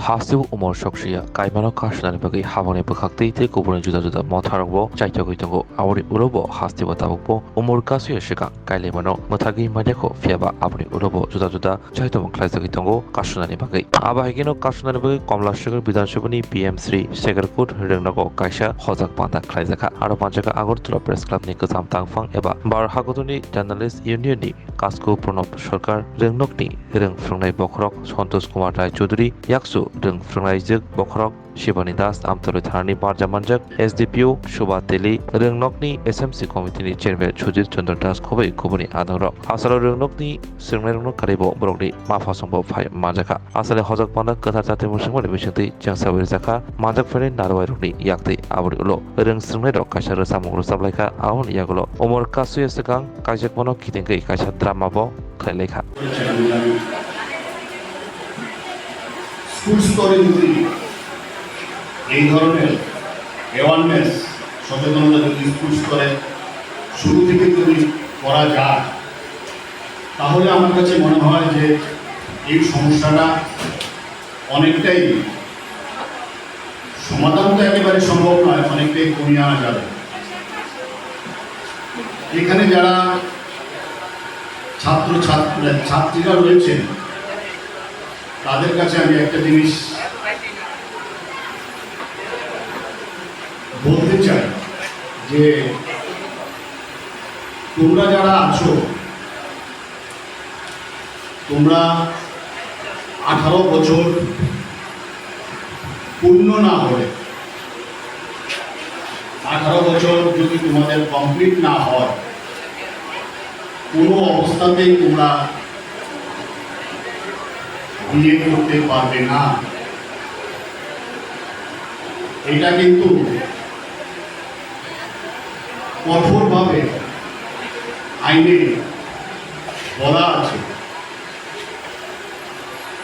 Hasiu umur sokshia kaimano kashnani bagi habane bakakti te kubune juda motharangbo chaitogitongo awri urobo hastibo tabukbo umur kasuya shika kailemano mothagi madeko fiaba abri urobo juda chaitobong khlaisagitongo kashnani bagi abahigino kashnani bagi কমলাশগর বিধানসভানি PM3 সেগারকুট রেংনাগো কাইসা হজাক পান্তা খ্লাইজাখা আরো পাঁচজাকা Agartala press ক্লাবনি গোজাম তাংফাং এবা বারহাগতনি journalist ইউনিয়ননি কাসকো Pranab সরকার রেংনকনি রেং ফ্রংনাই বখরক সন্তোষ কুমার রায় Chowdhury ইয়াকসু রেং ফ্রংনাইজক বখরক Shivani Das Amtali থানানি বারজামানজাক SDPO সুবা তেলি রেংনকনি SMC কমিটিনি chairman Sujit Chandra Das খবৈ খুবনি আদংর আসলে রেংনকনি সিংনাই রেংনক কারিবো বরকনি মাফাসংবো phi মাজাখা আসলে হজাক পান্তা কথা জাতি মুসংমানি বিসংতি জাংসাবরি জাখা মাজাক Feni নারওয়াই Rooney ইয়াকতি আবরি উলো রেং সিংনাই rock কাইসা রসামুং রসাবলাইখা আউন ইয়াগুলো ওমর কাসুয়া সেকাং কাইজাক মনো কিতেঙ্গৈ কাইসা ড্রামাবো খাইলাইখা school স্তরে যদি এই ধরনের অ্যাওয়ারনেস সচেতনতা যদি স্কুল স্তরে শুরু থেকে যদি করা যায় তাহলে আমার কাছে মনে হয় যে এই সমস্যাটা অনেকটাই সমাধান তো একেবারে সম্ভব নয়, অনেকটাই কমিয়ে আনা যাবে। এখানে যারা ছাত্রীরা রয়েছেন তাদের কাছে আমি একটা জিনিস বলতে চাই যে তোমরা যারা আছো তোমরা 18 বছর পূর্ণ না হলে 18 বছর যদি তোমাদের কমপ্লিট না হয় কোনো অবস্থাতেই তোমরা বিয়ে করতে পারবে না। এটা কিন্তু কঠোরভাবে আইনে বলা আছে।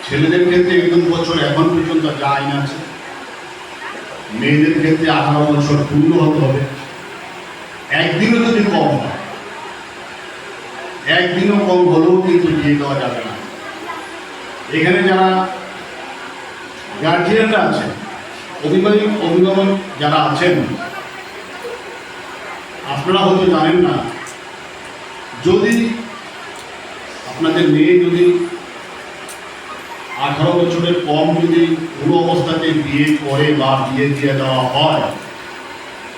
ছেলেদের ক্ষেত্রে 21 বছর এখন পর্যন্ত যা আইন আছে, মেয়েদের ক্ষেত্রে 18 বছর পূর্ণ হতে হবে। একদিনও যদি কম হয়, একদিনও কম হলেও কিন্তু বিয়ে দেওয়া যাবে না। এখানে যারা গার্জিয়ানরা আছেন, অভিভাবক যারা আছেন, আপনারা হয়তো জানেন না, যদি আপনাদের মেয়ে যদি 18 বছরের কম যদি কোনো অবস্থাতে বিয়ে করে বা বিয়ে দিয়ে দেওয়া হয়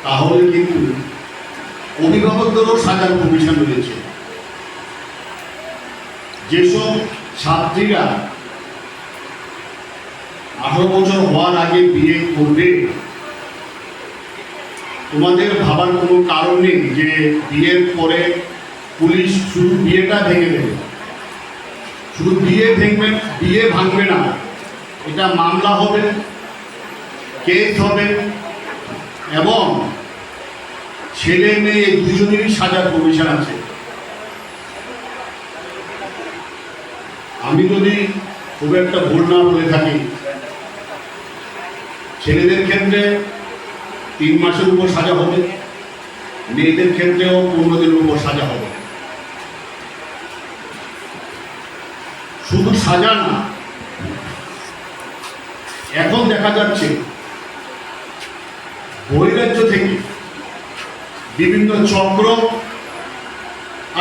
তাহলে কিন্তু অভিভাবকদেরও সাজার কমিশন রয়েছে। যেসব ছাত্রীরা 18 বছর হওয়ার আগে বিয়ে করবে, তোমাদের ভাবার কোনো কারণ নেই যে বিয়ের পরে পুলিশ শুধু বিয়েটা ভেঙে দেবে। শুধু বিয়ে ভাঙবে না, এটা মামলা হবে, কেস হবে এবং ছেলে মেয়ে দুজনেরই সাজার কমিশন আছে। আমি যদি খুব একটা ভুল না বলে থাকি, ছেলেদের ক্ষেত্রে 3 মাসের উপর সাজা হবে, মেয়েদের ক্ষেত্রেও 15 দিনের উপর সাজা হবে। শুধু সাজা না, এখন দেখা যাচ্ছে বহিরাজ্য থেকে বিভিন্ন চক্র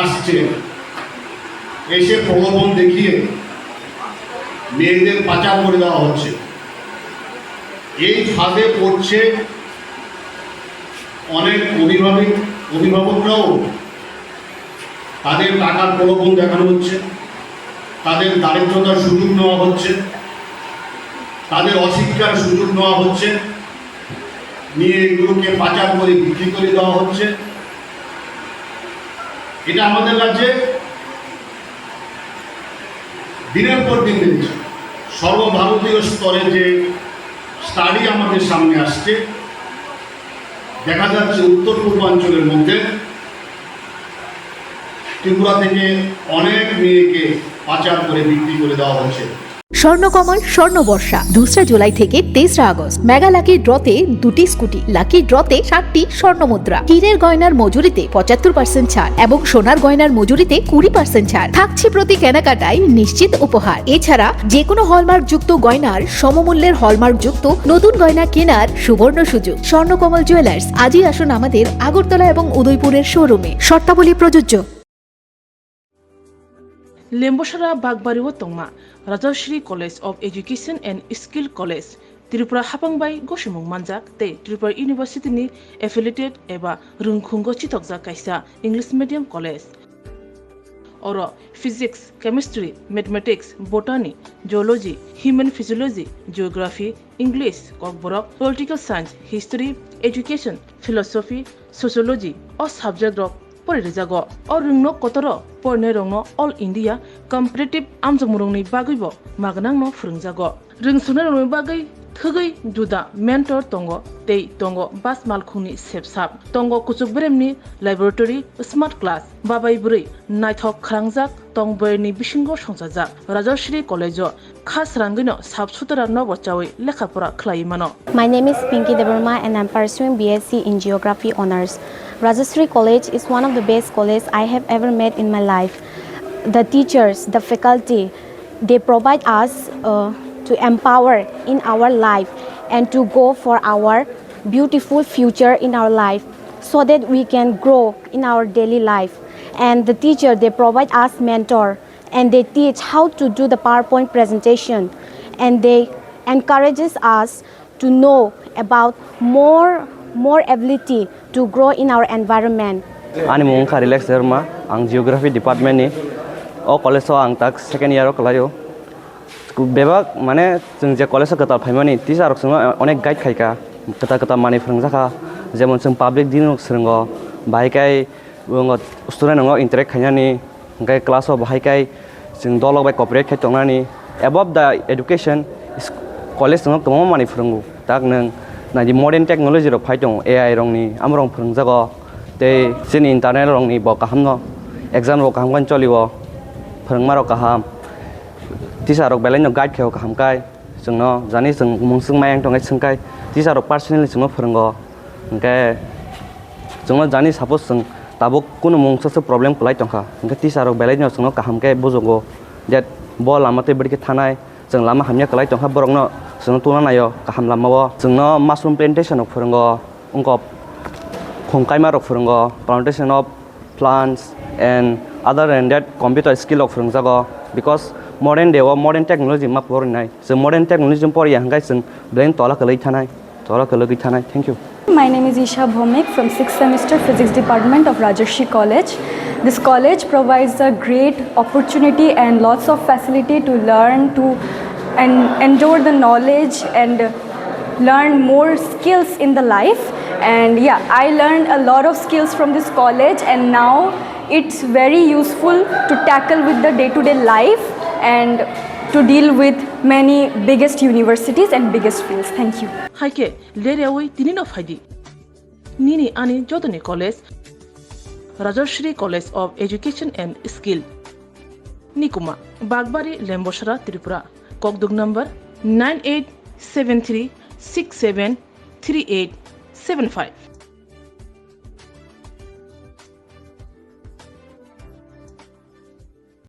আসছে, এসে প্রলোভন দেখিয়ে মেয়েদের পাচার করে দেওয়া হচ্ছে। এই ফাঁদে পড়ছে অনেক অভিভাবকরাও। তাদের টাকার প্রলোভন দেখানো হচ্ছে, তাদের দারিদ্রতার সুযোগ নেওয়া হচ্ছে, তাদের অশিক্ষার সুযোগ নেওয়া হচ্ছে, নিয়ে এগুলোকে পাচার করে বিক্রি করে দেওয়া হচ্ছে। এটা আমাদের রাজ্যে দিনের পর দিন দেখছি। সর্বভারতীয় স্তরে যে স্টাডি আমাদের সামনে আসছে, দেখা যাচ্ছে উত্তর পূর্বাঞ্চলের মধ্যে ত্রিপুরা থেকে অনেক মেয়েকে পাচার করে বিক্রি করে দেওয়া হচ্ছে। স্বর্ণকমল স্বর্ণবর্ষা 2 জুলাই থেকে 23 আগস্ট। মেগা লাকি ড্রতে 2টি স্কুটি, লাকি ড্রতে 7টি স্বর্ণমুদ্রা। হীরের গয়নার মজুরিতে 75% ছাড় এবং সোনার গয়নার মজুরিতে 20% ছাড় থাকছে প্রতি কেনাকাটায় নিশ্চিত উপহার। এছাড়া যে কোনো হলমার্ক যুক্ত গয়নার সমমূল্যের হলমার্ক যুক্ত নতুন গয়না কেনার সুবর্ণ সুযোগ। স্বর্ণকমল জুয়েলার্স, আজই আসুন আমাদের আগরতলা এবং উদয়পুরের শোরুমে। শর্তাবলী প্রযোজ্য। লেম্বসরা বাগবাড়িও তংমা Rajshree college of education and skill college Tripura हापांबाई गसिमुं मानजाक ते त्रिपुरा यूनिवर्सिटीनि एफिलिएटेड एबा रुंखुंगो चितकजाक कायसा इंग्लिश मीडियम कलेज और physics chemistry mathematics botany geology human physiology geography English Kokborok political science history education philosophy sociology और सब्जेक्ट रक परिजागो और रुंगनो कतर परने रंगनो ऑल इंडिया कम्पिटिटिव आमजमुरंनि बागैबो मागनांनो फोरोंजागो रोंसुनो रंगनि बागै थगै जुदा मेंटर तंगो तै तंगो बास मालखुंनि सेबसाब तंगो कुचुक ब्रेमनि लैबोरेटरी स्मार्ट क्लास बाबाय बुरै नायथक खालांजाक तंबयनि बिसिंगो संजाजाक राजश्री कलेजो खास रांगैनो साबसुतरा नबचावै लेखाफोरा खलायमानो। My name is Pinky Devarma and I'm pursuing BSc in Geography Honours. Rajashri College is one of the best colleges I have ever met in my life. The teachers, the faculty, they provide us to empower in our life and to go for our beautiful future in our life so that we can grow in our daily life. And the teacher, they provide us mentor and they teach how to do the PowerPoint presentation and they encourages us to know about more ability to grow in our environment. Ani mung Relax Derma, ang Geography Department ni o college so ang tak second year o kalayo. Bebak mane जों जे कलेजाव गोतार फायमानि टिचारक जों अनेक guide खायका गोता माने फोरोंजाखा जेमन जों public दिनक सोलोंगो बाहायकाय student नंगो इन्टारेक्ट खायनानि ओमफ्राय क्लासाव बाहायकाय जों दलक बाय कपरेट खायतंनानि एबव द एडुकेशन कलेज नंगो गोबां माने फोरोंगो दाक नों नायदि मडार्न टेक्नोलॉजी रक फायदं AI रंनि आमरं फोरोंजागो ते जोंनि इन्टारनेट रंनि ब काहामनो एग्जाम रक काहामगन चलिबो फोरोंमारक काहाम टिचारक बेलायनो गाइड खायो काहामकाय जोंनो जानि जों मुंसुं मायang दंगाय सोंखाय टिचारक पार्सनेलि जोंनो फोरोंगो ओमफ्राय जोंनो जानि सापोज जों दाबो कुनु मुंसो प्रब्लेम खलाय दंखा ओमफ्राय टिचारक बेलायनो जोंनो काहामकाय बुजोगो देट ब लामाते बडके थानाय जों लामा हामया खलाय दंखा बरंनो जोंनो तुना नायो काहाम लामाव जोंनो माशरूम प्लान्टेशनक फोरोंगो अंको खंखायमारक फोरोंगो plantation of plants and other than that computer स्किलक फोरोंजागो because modern day or modern technology ma porinai so modern technology pori hangai sing brain tola kalai thanai thank you. My name is Isha Bhomik from 6th semester physics department of Rajashri College. This college provides a great opportunity and lots of facility to learn to and endure the knowledge and learn more skills in the life. And yeah, I learned a lot of skills from this college and now it's very useful to tackle with the day-to-day life and to deal with many biggest universities and biggest fields. Thank you. Haike lereawai tinino faidi nini ani jodoni college Rajashri College of Education and Skill Nikuma Bagbari Lembosra Tripura Kokdug number 9873673875.